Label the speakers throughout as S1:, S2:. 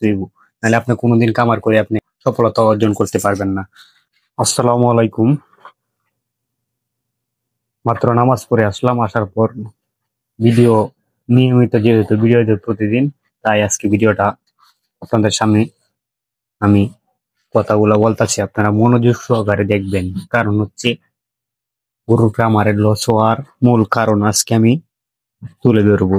S1: করতে হইব, নাহলে আপনি কোনোদিন কামার করে আপনি সফলতা অর্জন করতে পারবেন না। আসসালামু আলাইকুম। মাত্র নামাজ পড়ে আসলাম, আসার পর ভিডিও নিয়মিত যেহেতু ভিডিও দেব প্রতিদিন, তাই আজকে ভিডিওটা আপনাদের সামনে আমি কথাগুলো বলতেছি, আপনারা মনোযোগ সহকারে দেখবেন। কারণ হচ্ছে গরুর খামারের লস হওয়ার মূল কারণ আজকে আমি তুলে ধরবো।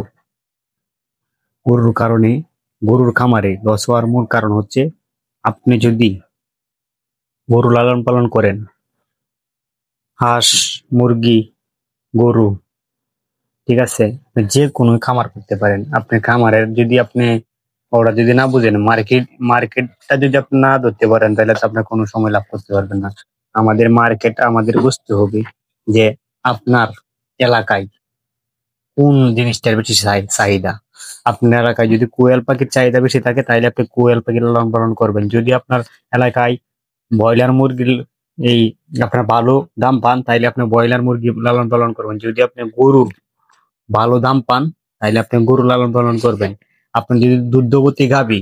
S1: গরুর খামারে লস হওয়ার মূল কারণ হচ্ছে, আপনি যদি গরু লালন পালন করেন, হাঁস, মুরগি, গরু, ঠিক আছে, যে কোনো খামার করতে পারেন। আপনি খামারের যদি আপনি ওরা যদি না বুঝেন, মার্কেটটা যদি আপনি না ধরতে পারেন, তাহলে তো আপনার কোনো সময় লাভ করতে পারবেন না। আমাদের বুঝতে হবে যে আপনার এলাকায় কোন জিনিসটার বেশি চাহিদা। আপনার এলাকায় যদি কোয়েল পাখির চাহিদা বেশি থাকে, তাহলে আপনি কোয়েল পাখির লালন পালন করবেন। যদি আপনার এলাকায় ব্রয়লার মুরগির এই আপনার ভালো দাম পান, তাইলে আপনি ব্রয়লার মুরগি লালন পালন করবেন। যদি আপনি গরুর ভালো দাম পান, তাহলে আপনি গরু লালন পালন করবেন। আপনি যদি দুগ্ধবতী গাভী,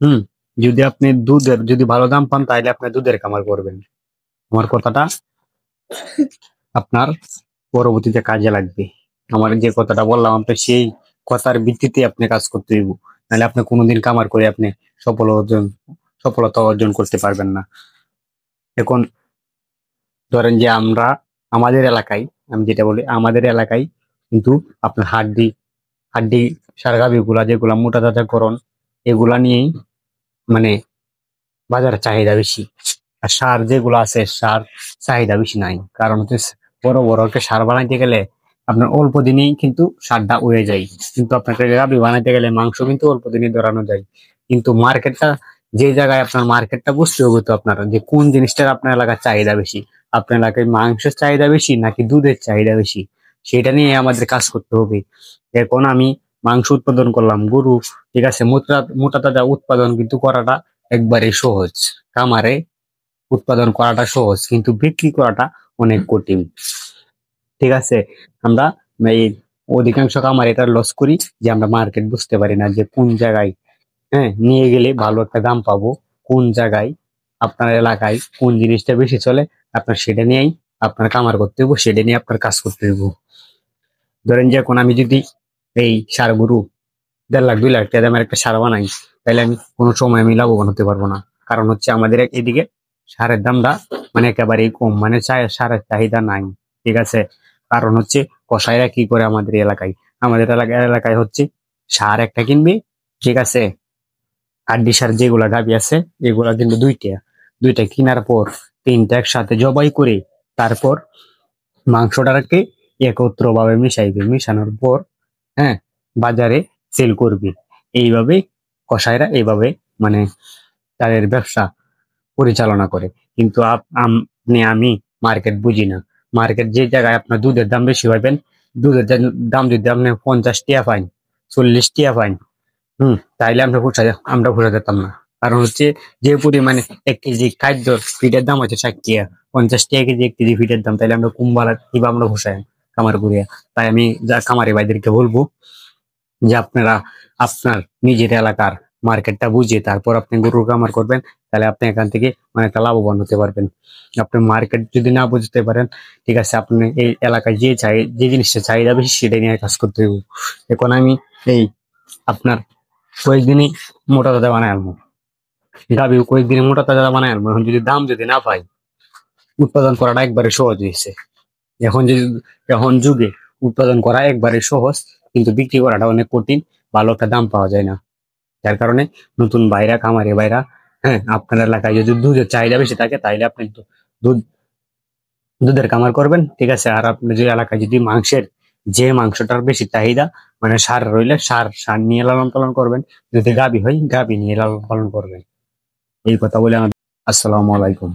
S1: হুম, যদি আপনি দুধের যদি ভালো দাম পান, তাহলে আপনি দুধের খামার করবেন। আমার কথাটা আপনার পরবর্তীতে কাজে লাগবে। আমার যে কথাটা বললাম, আপনি সেই কথার ভিত্তিতে আপনি কাজ করতে হইব, নাহলে আপনি কোনোদিন কামার করে আপনি সফলতা অর্জন করতে পারবেন না। এখন ধরেন যে আমাদের এলাকায়, আমি যেটা বলি আমাদের এলাকায় কিন্তু আপনার হাড্ডি সার গাভী গুলা যেগুলা মোটা তাজাকরণ, এগুলা নিয়েই মানে বাজারে চাহিদা বেশি। আর সার যেগুলো আছে, সার চাহিদা বেশি নাই। কারণ হচ্ছে বড় বড় একটা সার বানাইতে গেলে আপনার অল্প দিনেই কিন্তু সারটা উড়ে যায়। কিন্তু আপনাকে গাভী বানাইতে গেলে মাংস কিন্তু অল্প দিনে ধরানো যায়। কিন্তু যে জায়গায় আপনার মার্কেটটা বুঝতে হবে, তো আপনার যে কোন জিনিসটার আপনার এলাকার চাহিদা বেশি। আপনার এলাকায় মাংসের চাহিদা বেশি নাকি দুধের চাহিদা বেশি, সেটা নিয়ে আমাদের কাজ করতে হবে। এখন আমি মাংস উৎপাদন করলাম, গরু, ঠিক আছে, মোটা মোটা তাজা উৎপাদন কিন্তু করাটা একবারে সহজ। খামারে উৎপাদন করাটা সহজ, কিন্তু বিক্রি করাটা অনেক কঠিন, ঠিক আছে। আমরা এই অধিকাংশ খামারে এটা লস করি, যে আমরা মার্কেট বুঝতে পারি না যে কোন জায়গায় নিয়ে গেলে ভালো একটা দাম পাবো, কোন জায়গায় আপনার এলাকায় কোন জিনিসটা বেশি চলে, আপনার সেটা নিয়েই আপনার কামার করতে হইব, সেটা নিয়ে আপনার কাজ করতে হইব। ধরেন যে এখন আমি যদি এই সার গরু 1.5 লাখ 2 লাখ টাকা দামের একটা সার বানাই, তাহলে আমি কোনো সময় আমি লাভবান হতে পারবো না। কারণ হচ্ছে আমাদের এদিকে সারের দামটা মানে একেবারেই কম, মানে সারের চাহিদা নাই, ঠিক আছে। কারণ হচ্ছে কসাইরা কি করে আমাদের এলাকায় হচ্ছে সার একটা কিনবে, ঠিক আছে। হাড্ডি সার যেগুলা গাভি আছে, এগুলা কিন্তু দুইটা কেনার পর তিনটা একসাথে জবাই করে তারপর মাংসটাকে একত্র ভাবে মিশানোর পর হ্যাঁ বাজারে সেল করবে। এইভাবে কসাইরা এইভাবে মানে তাদের ব্যবসা পরিচালনা করে। কিন্তু আমি মার্কেট বুঝি না। মার্কেট যে জায়গায় আপনার দুধের দাম বেশি পাইবেন, দাম যদি আপনি 50 টাকা পাইন, 40 টাকা পাইন, তাইলে আমরা পোষা যেতাম না। কারণ হচ্ছে যে পরিমাণে 1 কেজি খাদ্য ফিটের দাম হচ্ছে 60 টাকা, 50 টাকা কেজি 1 কেজি ফিটের দাম, তাইলে আমরা কুম্বালা কিংবা আমরা পোষাই খামার করিয়া। তাই আমি খামারি ভাইদেরকে বলবো যে আপনারা আপনার নিজের এলাকার মার্কেটটা বুঝে তারপর আপনি গরুর খামার করবেন, তাহলে আপনি এখান থেকে অনেকটা লাভবান হতে পারবেন। আপনি মার্কেট যদি না বুঝতে পারেন, ঠিক আছে, আপনি এই এলাকায় যে জিনিসটা চাহিদা বেশি সেটা নিয়ে কাজ করতে হবে। এখন আমি এই আপনার কয়েকদিনই মোটা তাজা বানায় আনবো, গাভী কয়েকদিনে মোটা তাজা বানায় আনবো। এখন যদি না পাই, উৎপাদন করাটা একবারে সহজ হয়েছে। এখন যদি এখন যুগে উৎপাদন করা একবারে সহজ, কিন্তু বিক্রি করাটা অনেক কঠিন, ভালো একটা দাম পাওয়া যায় না। যার কারণে নতুন খামারি ভাইরা, আপনার এলাকায় যদি দুধের চাহিদা বেশি থাকে, তাইলে আপনি দুধ দুধের খামার করবেন, ঠিক আছে। আর আপনি যে এলাকায় যদি মাংসটার বেশি চাহিদা, মানে সার রইলে সার নিয়ে লালন পালন করবেন। যদি গাভী হয় গাভী নিয়ে লালন পালন করবেন। এই কথা বলে আমার আসসালামু আলাইকুম।